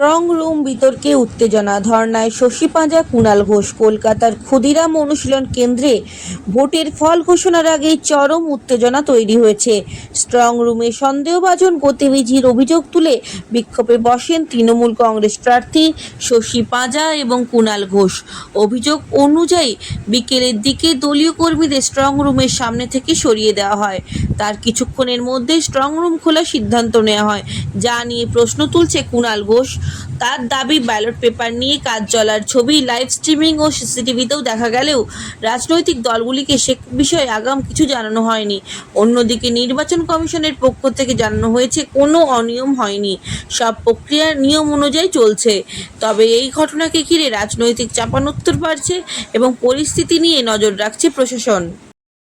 Strong room বিতর্কে উত্তেজনা, ধর্নায় শশী পাঁজা, কুণাল ঘোষ। কলকাতার ক্ষুদিরাম অনুশীলন কেন্দ্রে ভোটের ফল ঘোষণার আগেই চরম উত্তেজনা তৈরি হয়েছে। স্ট্রং রুমে সন্দেহভাজন গতিবিধির অভিযোগ তুলে বিক্ষোভে বসেন তৃণমূল কংগ্রেস প্রার্থী শশী পাঁজা এবং কুণাল ঘোষ। অভিযোগ অনুযায়ী বিকেলের দিকে দলীয় কর্মীদের স্ট্রং রুমের সামনে থেকে সরিয়ে দেওয়া হয়। তার কিছুক্ষণের মধ্যেই স্ট্রং রুম খোলার সিদ্ধান্ত নেওয়া হয়, যা নিয়ে প্রশ্ন তুলছে কুণাল ঘোষ। তার দাবি, ব্যালট পেপার নিয়ে কাজ চলার ছবি লাইভ স্ট্রিমিং ও সিসিটিভিতেও দেখা গেলেও রাজনৈতিক দলগুলিকে সে বিষয়ে আগাম কিছু জানানো হয়নি। অন্যদিকে নির্বাচন কমিশনের পক্ষ থেকে জানানো হয়েছে কোনো অনিয়ম হয়নি, সব প্রক্রিয়ার নিয়ম অনুযায়ী চলছে। তবে এই ঘটনাকে ঘিরে রাজনৈতিক চাপানোত্তর বাড়ছে এবং পরিস্থিতি নিয়ে নজর রাখছে প্রশাসন।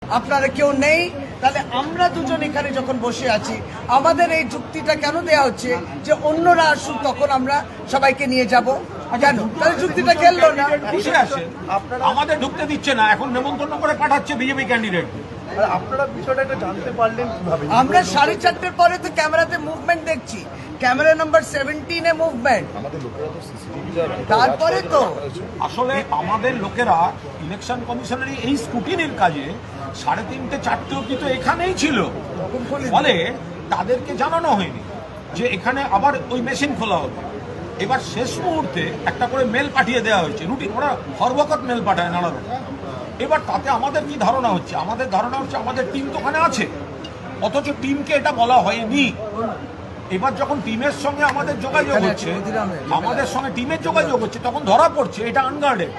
আপনারা কেউ নেই, তাহলে আমরা দুজন এখানে যখন বসে আছি, আমাদের এই যুক্তিটা কেন দেয়া হচ্ছে যে অন্যরা আসুন তখন আমরা সবাইকে নিয়ে যাব? কেন তাহলে যুক্তিটা খেললো না? বসে আসে, আমাদের ঢুকতে দিচ্ছে না, এখন নেমন্তন্ন করে পাঠাচ্ছে বিজেপি ক্যান্ডিডেট। আপনারা বিষয়টা এটা জানতে পারলেন কিভাবে? আমরা 4:30 পরে তো ক্যামেরাতে মুভমেন্ট দেখছি, ক্যামেরা নাম্বার 17 এ মুভমেন্ট। তারপরে তো আসলে আমাদের লোকেরা ইলেকশন কমিশনের এই স্ক্রুটিনির কাজে 3:30 4টে অব্দি তো এখানেই ছিল, ফলে তাদেরকে জানানো হয়নি যে এখানে আবার ওই মেশিন খোলা হবে। এবার শেষ মুহূর্তে একটা করে মেল পাঠিয়ে দেওয়া হয়েছে, রুটিন, ওরা হরবকত মেল পাঠায় নানা রকম। এবার তাতে আমাদের কি ধারণা হচ্ছে? আমাদের ধারণা হচ্ছে আমাদের টিম তো ওখানে আছে, অথচ টিমকে এটা বলা হয়নি। এবার যখন টিমের সঙ্গে আমাদের যোগাযোগ হচ্ছে, আমাদের সঙ্গে টিমের যোগাযোগ হচ্ছে, তখন ধরা পড়ছে এটা আনগার্ডেড।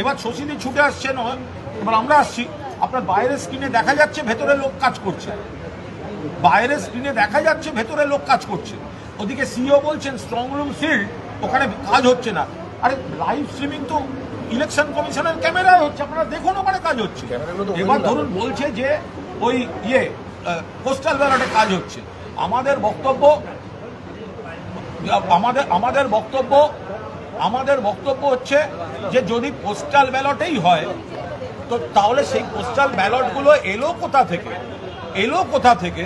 এবার শশীদি ছুটে আসছে, নয় এবার আমরা আসছি, আপনার বাইরের স্ক্রিনে দেখা যাচ্ছে ভেতরে লোক কাজ করছে, বাইরের স্ক্রিনে দেখা যাচ্ছে ভেতরে লোক কাজ করছে। ওদিকে সিও বলছেন স্ট্রং রুম সিল্ড, ওখানে কাজ হচ্ছে না। আরে লাইভ স্ট্রিমিং তো ইলেকশন কমিশনের ক্যামেরায় হচ্ছে, আপনারা দেখুন ওখানে কাজ হচ্ছে। এবার ধরুন বলছে যে ওই পোস্টাল ব্যালটে কাজ হচ্ছে। আমাদের বক্তব্য হচ্ছে যে যদি পোস্টাল ব্যালটেই হয় তো তাহলে সেই পোস্টাল ব্যালটগুলো এলো কোথা থেকে?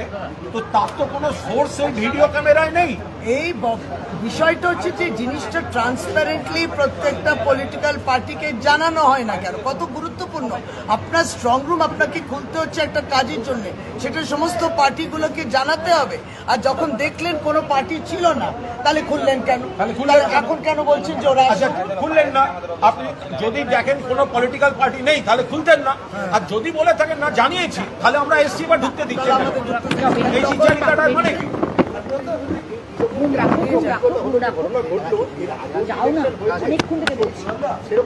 তো তার তো কোনো সোর্স এই ভিডিও ক্যামেরায় নেই। এই বিষয়টা হচ্ছে যে জিনিসটা ট্রান্সপারেন্টলি প্রত্যেকটা পলিটিক্যাল পার্টিকে জানানো হয় না কেন? কত গুরুত্বপূর্ণ। আপনার স্ট্রং রুম আপনাকে খুলতে হচ্ছে একটা কাজের জন্য, সেটা সমস্ত পার্টিগুলোকে জানাতে হবে। আর যখন দেখলেন কোনো পার্টি ছিল না, তাহলে খুললেন কেন? এখন কেন বলছেন যে ওরা খুললেন না? আপনি যদি দেখেন কোনো পলিটিক্যাল পার্টি নেই তাহলে খুলতেন না। আর যদি বলে থাকেন না জানিয়েছি, তাহলে আমরা এসছি বা ঢুকতে দিচ্ছি না। এই চিন্তাটার মানে কি? যাও না, অনেকক্ষণ থেকে বলছি।